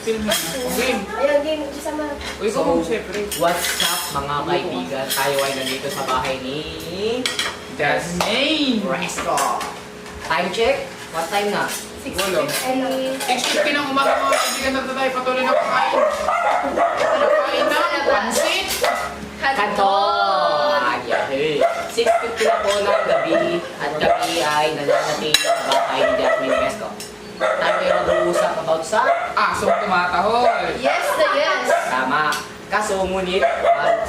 Film na. Game. Ayan, game. Isama. Uy, ikaw mo siyempre. What's up mga kaibigan? Tayo ay nandito sa bahay ni Jasmine! Resto. Time check? What time na? 6:50. 6:50 ng umaga mga kaibigan na tayo patuloy na kumain. Nakain ng pansit. Kanton! Yahoo! 6:50 na po ng gabi at kami ay nananatili sa bahay ni Jasmine Resto. Tayo ay mag-uusap about sa Asong tumatahol. Yes na yes. tama. Kaso ngunit,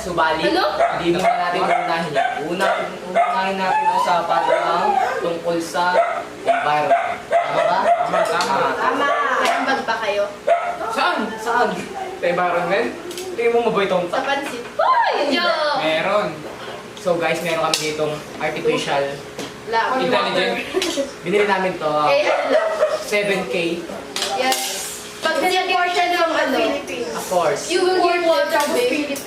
subali, Ano? hindi naman natin unahin yan. Unahin natin ang usapan ng tungkol sa environment. Tama ba? Tama. Tama. Kayambag ba kayo? Saan? Saan? Sa environment? Tingin mo mabuhay itong Sa pansit. Hoy! Yo! Meron. So guys, meron kami ditong artificial. Lang. Intelligent. Binili namin to, Eh, ano lang. 7K. Yes. Pag nilagyan siya ng ano, Of course. you will hear water Philippines.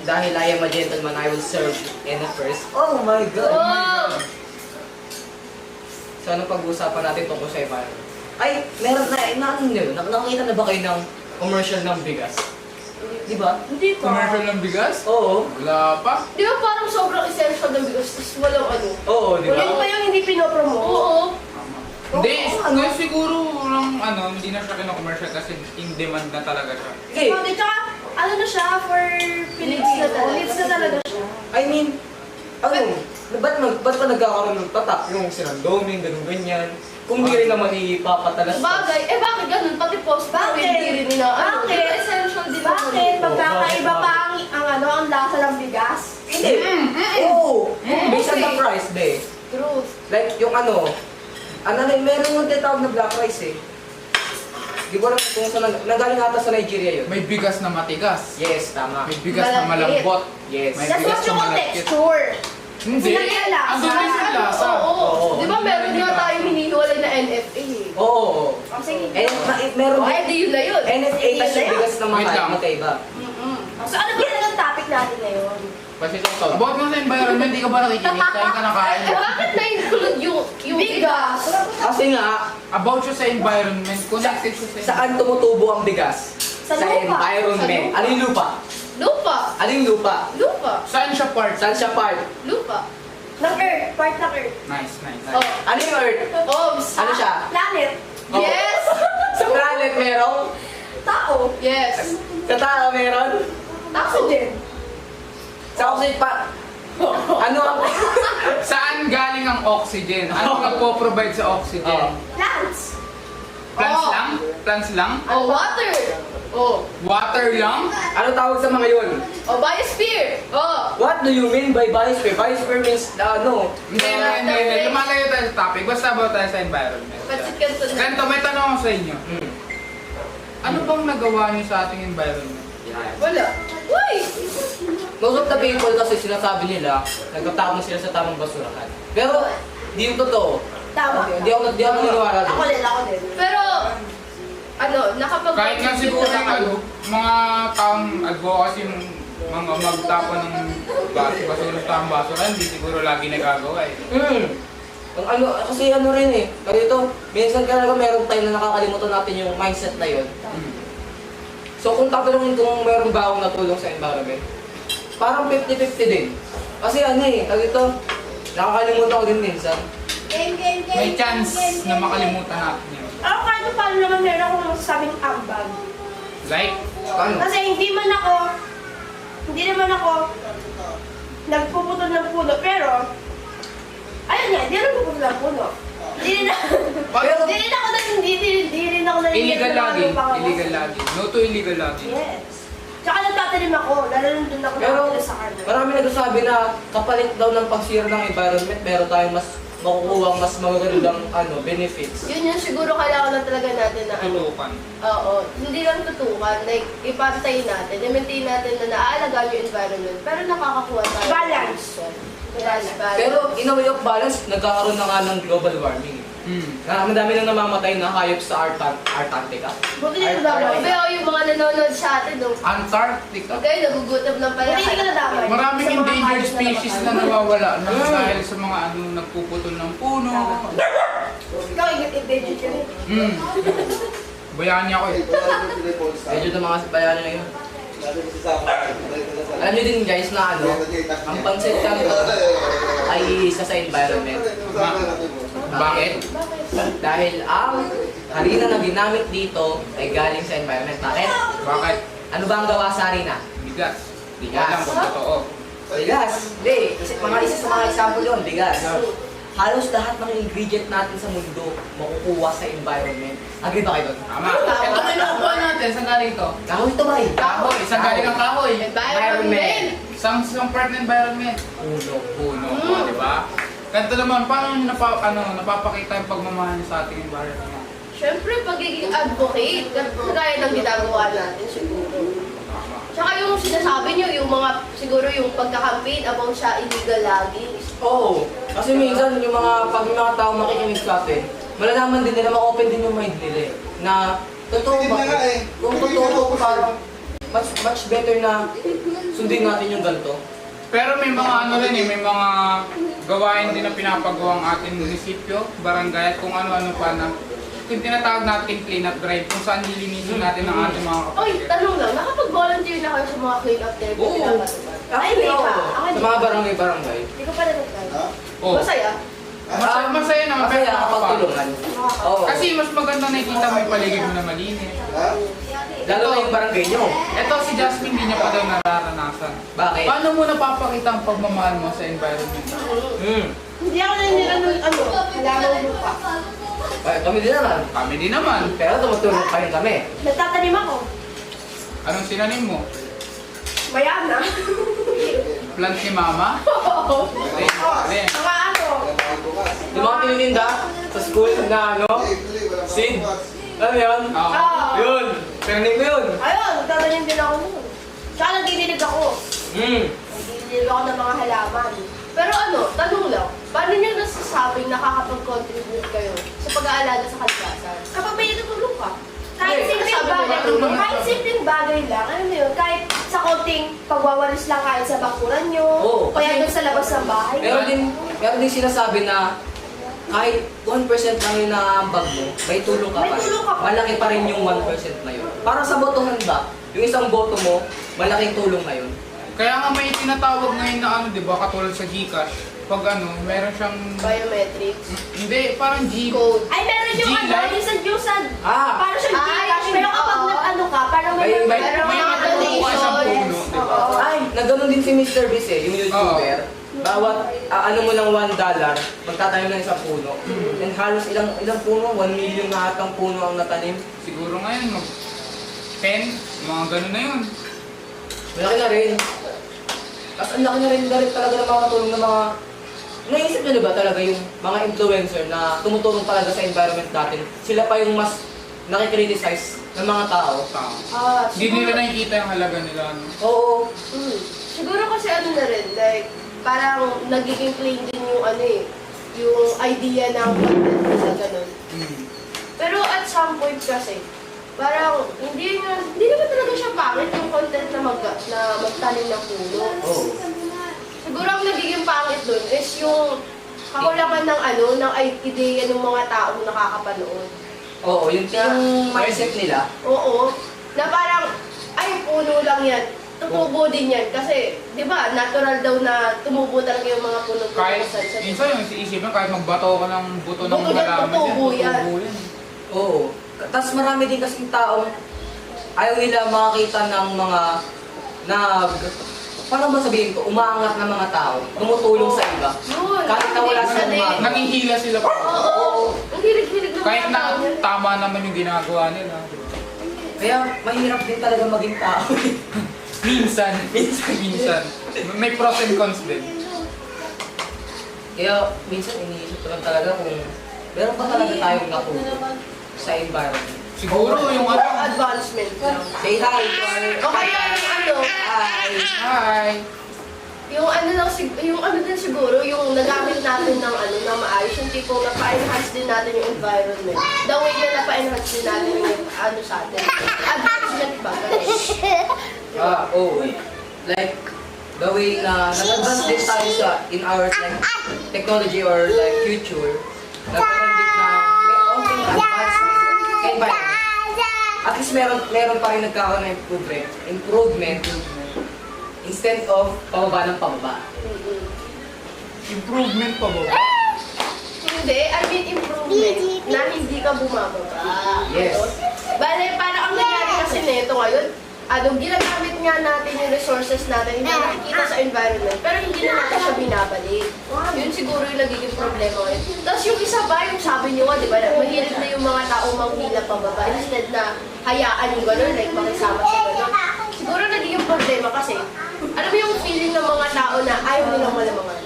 Dahil I am a gentleman, I will serve in the first. Oh my God! Oh! So anong pag-uusapan natin tungkol sa environment? Ay, meron nakakita na ba kayo ng commercial ng bigas? Di ba? Hindi pa. Commercial ng bigas? Oo. Wala pa. Di ba parang sobrang essential ng bigas, tapos walang ano? Oo, di ba? Yun pa yung hindi pinopromote? Oo. Hindi, ano? siguro lang hindi na siya kino-commercial kasi in demand na talaga siya. Okay. Hindi, tsaka ano na siya for Philippines na talaga. Philippines na talaga siya. I mean, ba't pa nagkakaroon ng tatak? Yung sinandoming, ganun-ganyan. Kung di rin naman ipapatalas. Bagay, eh bakit ganun? Pati post bakit? Hindi rin nila, ano? Bakit? Di ba essential din naman Bakit? yun? Magkakaiba pa ang lasa ng bigas? Hindi. Oo. Based on the price, be. Truth. Like, yung meron yung tinatawag na black rice eh. Di ko alam kung saan, nanggaling ata sa Nigeria yun. May bigas na matigas. Yes, tama. May bigas na Malambot. malambot. Yes. May That's bigas what you na call malagkit. texture. Hindi. Sila yung lasa. Andun din yung lasa. Oo. Di ba meron Hindi nga ba? tayong hinihiwalay na NFA eh? Oo. Sige. Meron Oh, eh, di yun na yun. NFA kasi bigas na Wait lang. mahal, magkaiba. So ano ba yung topic natin ngayon? Kasi ito to. About nga sa environment, di ka ba nakikinig? Kain ka na kain. Eh, bakit na-include yung Bigas. Kasi nga, About siya sa environment, connected siya sa saan tumutubo ang bigas? Sa lupa. environment. Sa lupa. Ano yung lupa? Lupa. Ano yung lupa? Lupa. Saan siya part? Saan siya part? Lupa. Ng Earth. Part ng Earth. Nice, nice. Oh. Ano yung earth? Orbs. Ano siya? Planet. Oh. Yes! Sa planet meron? Tao. Yes. Sa tao meron? Oxygen. Sa oxygen pa? Ano ang... Saan galing ang oxygen? Ano nagpo-provide sa oxygen? Plants. Plants Oh. lang? Plants lang? Oh, water. Oh. Water lang? Ano tawag sa mga yun? Oh, biosphere. Oh. What do you mean by biosphere? Biosphere means, Hindi. Lumalayo tayo sa topic. Basta about tayo sa environment. Pansit kanto na. Ganito, may tanong ako sa inyo. Ano bang nagawa niyo sa ating environment? Wala. Uy! Most of the people kasi sinasabi nila, nagtatapon sila sa tamang basurahan. Pero, di yung totoo. Tama. Di ako naniniwala Ako doon. din, ako din. Pero, ano, nakapag- Kahit nga siguro mga taong advocacy yung mga magtapon ng basura sa tamang basura, hindi siguro lagi nagagawa eh. Kasi rin eh. Ganito, minsan talaga meron time na nakakalimutan natin yung mindset na yun. So kung tatanungin kung meron ba akong natulong sa environment, parang 50-50 din. Kasi ganito, nakakalimutan ko din minsan. Game. May chance na makalimutan natin yun. Ako kahit paano naman meron akong masasabing ambag. Like, Paano? Kasi hindi naman ako nagpuputol ng puno, pero ayun nga, hindi rin nagpuputol ng puno. Hindi rin ako illegal ng mga lagi. lupang ako. Illegal lagi. No to illegal lagi. Yes. Tsaka nagtatanim ako, lalo na doon ako Pero nakatira sa karne. marami nagsasabi na kapalit daw ng pagsira ng environment, meron tayong mas makukuha mas magagandang benefits. Yun yung siguro kailangan na talaga natin na ano. Tulukan. Oo. Hindi lang tutukan. Like, ipantay natin. I-maintain natin na naaalagaan yung environment. Pero nakakakuha tayo. Balance. Yes, balance. Pero in a way of balance, nagkakaroon na nga ng global warming. Madami nang namamatay na hayop sa Antarctica. Buti hindi ko damay. Pero yung mga nanonood sa atin, no? Antarctica. Okay, nagugutom lang pala. Buti hindi ka nadamay. Maraming Sa mga endangered hayop na species na napatay. nawawala na dahil sa mga nagpuputol ng puno. Ikaw, endangered ka rin. Bayani ako eh. Medyo na mga bayani na yun. Alam niyo din guys na ano, ang pansit kanto ay isa sa environment. Bakit? Dahil ang harina na ginamit dito ay galing sa environment. Bakit? Bakit? Ano ba ang gawa sa harina? Bigas. Bigas. Alam kung totoo. Bigas. Hindi. Isa sa mga example yun, bigas. Halos lahat ng ingredient natin sa mundo makukuha sa environment. Agree ba kayo doon? Tama. Ito na nakukuha natin. Saan galing ito? Kahoy ito ba eh? Kahoy. Saan galing ang kahoy? Environment. Isang part ng environment. Puno. Puno. Di ba? Ganito naman, paano nyo napapakita yung pagmamahal niyo sa ating environment? Siyempre, pagiging advocate, kagaya ng ginagawa natin siguro. Tama. Tsaka yung sinasabi nyo, yung mga, siguro yung pagka-campaign about sa illegal logging. Oo. Kasi minsan yung pag yung mga tao makikinig sa atin, malalaman din nila, ma-open din yung mind nila eh. Na, totoo ba? Kung totoo, parang much better na sundin natin yung ganito. Pero may mga ano rin eh, may mga gawain din na pinapagawa ang ating munisipyo, barangay, at kung ano-ano pa na yung tinatawag natin clean up drive, kung saan nilinisin natin ang ating mga Oy, kapatid. tanong lang, nakapag-volunteer na kayo sa mga clean-up therapy Oo. pinapatupad? Ay, Actually, hindi oo. pa. Ako Sa hindi mga pa. barangay. Hindi ko pa na-try. Oh. Masaya. Masaya naman, pero Masaya kapag nakakapagod. tulungan. Oo. Kasi mas maganda nakikita mo yung paligid mo na malinis. Lalo na yung barangay nyo. Ito si Jasmine, hindi niya pa daw nararanasan. Bakit? Paano mo napapakita ang pagmamahal mo sa environment? Hindi ako nanira ng lamang lupa. Ay, kami din naman. Kami din naman. Pero tumutulong pa rin kami. Nagtatanim ako. Anong sinanim mo? Mayana. Plant ni Mama? Oo. Alin? Mga ano. Yung mga tinininda sa school na ano, seed. Ano yun? Oo. Yun. Training ko yun. Ayun, nagtatanim din ako nun. Tsaka nagdidilig ako. Nagdidilig ako ng mga halaman. Pero ano, tanong lang, paano nyo nasasabing nakakapag-contribute kayo sa pag-aalaga sa kalikasan? Kapag may natutulong ka. Kahit simpleng bagay, kahit simpleng bagay lang, ano mo yun, kahit sa konting pagwawalis lang kahit sa bakuran nyo, Oo, o kaya kasi- doon sa labas ng bahay. Meron din sinasabi na kahit 1% lang yung naambag mo, may tulong ka May pa rin. tulong ka pa. Malaki pa rin yung 1% na yun. Para sa botohan ba, yung isang boto mo, malaking tulong na yun. Kaya nga may tinatawag ngayon na ano, di ba, katulad sa Gcash. Pag ano, meron siyang... Biometrics. Hindi, parang G... Code. Ay, meron yung ano, G-Life? yung sa, Ah! parang siya Ay, Gcash, pero kapag oo. nag-ano ka, parang may May- Meron may mga mga nakukuha sa donations. puno, di ba? Oo. Ay, nagganon din si Mr. Beast eh, yung YouTuber. Bawat ano mo ng $1, magtatanim ng isang puno. And halos ilang puno, 1 million na atang puno ang natanim. Siguro ngayon, mag... 10, mga ganun na yun. Malaki na rin. Tapos ang laki na rin talaga ng mga tulong ng mga... Naisip nyo na ba talaga yung mga influencer na tumutulong talaga sa environment natin? Sila pa yung mas nakikriticize ng mga tao. Tama. Hindi nila nakikita yung halaga nila. No? Oo. Siguro kasi ano na rin, like, parang nagiging plain din yung ano eh, yung idea ng content sa ganun. Pero at some point kasi, parang hindi naman talaga siya pangit yung content na magtanim ng puno. Oo. Siguro ang nagiging pangit dun is yung kakulangan ng ano, ng idea ng mga tao nakakapanood. Oo, yung mindset nila. Oo. Na parang, ay, puno lang yan. Tutubo din yan. Kasi, di ba, natural daw na tumubo talaga yung mga puno. Kahit, minsan yung isipin, kahit magbato ka ng buto ng Buto ng halaman, tutubo yan. tutubo yan. Oo. Tapos marami din kasing taong ayaw nila makakita ng mga paano ba sabihin ko, umaangat ng mga tao, tumutulong sa iba. Yun. Kahit na wala silang mga- Nangihila sila pa. Oo. Ang hilig-hilig ng Kahit mga na tao. tama naman yung ginagawa nila. Kaya mahirap din talaga maging tao. Minsan. Minsan. May pros and cons din. Kaya minsan iniisip ko lang talaga kung meron pa talaga tayong natulong sa environment. Siguro yung ano. Parang advancement. Say hi to our... O kaya yung ano, Hi! Hi! yung ano lang, yung ano din siguro, yung nagamit natin ng ano, na maayos, yung tipong napa-enhance din natin yung environment. The way na napa-enhance din natin yung ano sa atin. Advancement ba? Ganun. Oo. Like, the way na nag-advance din tayo sa in our like, technology or like future, nagkaroon din na may onting advancement sa environment. meron pa rin nagkakaroon ng improvement instead of pababa ng pababa. Improvement pa ba? Hindi, I mean improvement na hindi ka bumababa. Yes. Bale, parang ang nangyari kasi nito ngayon, ginagamit nga natin yung resources natin, hindi nakikita sa environment, pero hindi na natin siya binabalik. Yun siguro yung nagiging problema ngayon. Tapos yung isa pa, yung sabi nyo nga, di ba, mahilig na yung mga tao manghila pababa, instead na hayaan yung gano'n, like makisama sa gano'n. Siguro nagiging problema kasi, alam mo yung feeling ng mga tao na ayaw nilang malamangan.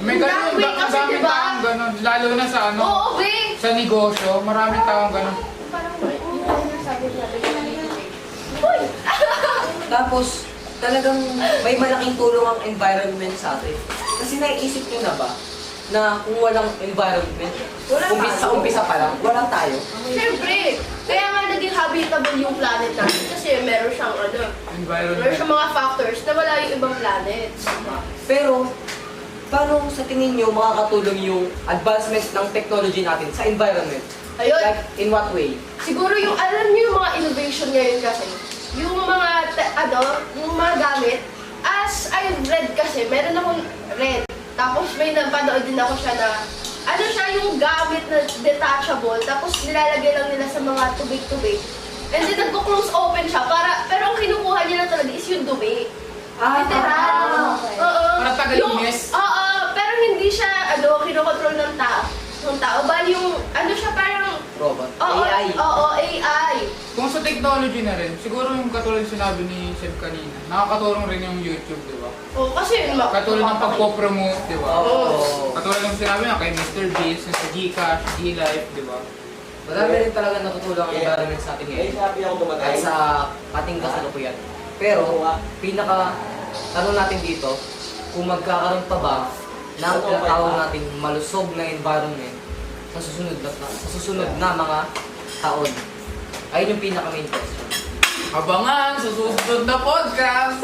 May ganun, That way kasi, daming diba? taong ganun. Lalo na sa ano, Oo, be! sa negosyo, maraming taong ganun. Parang yung sabi natin, uy! Tapos, talagang may malaking tulong ang environment sa atin. Kasi naiisip nyo na ba na kung walang environment, sa umpisa pa lang, walang tayo. Siyempre, kaya nga naging habitable yung planet natin kasi meron siyang meron Environment. siyang mga factors na wala yung ibang planets. Pero, paano sa tingin nyo makakatulong yung advancement ng technology natin sa environment? Ayun, Like, in what way? siguro yung alam niyo yung mga innovation ngayon kasi, yung mga yung mga gamit, as I read kasi, meron akong read. Tapos may napanood din ako siya na siya yung gamit na detachable, tapos nilalagay lang nila sa mga tubig-tubig. And then nagko-close open siya, pero ang kinukuha niya lang talaga is yung dumi. Literal. okay. Oo. Para tagalinis? Oo, pero hindi siya, kinokontrol ng tao. Bali yung, siya parang, Robot. oo, AI. Oo, AI. Kung sa technology na rin, siguro yung katulad sinabi ni Seb kanina, nakakatulong rin yung YouTube, di ba? Oo, kasi, Katulad ng pagpo-promote, di ba? Oo. Katulad ng sinabi niya kay Mr. Beast, sa Gcash, G-Life, di ba? Marami rin talaga natutulong ang environment sa atin ngayon. Kahit sa ating kasalukuyan. Pero, tanong natin dito, kung magkakaroon pa ba ng tinatawag nating malusog na environment sa susunod na mga taon? Ayun yung pinaka-main question. Abangan sa susunod na podcast!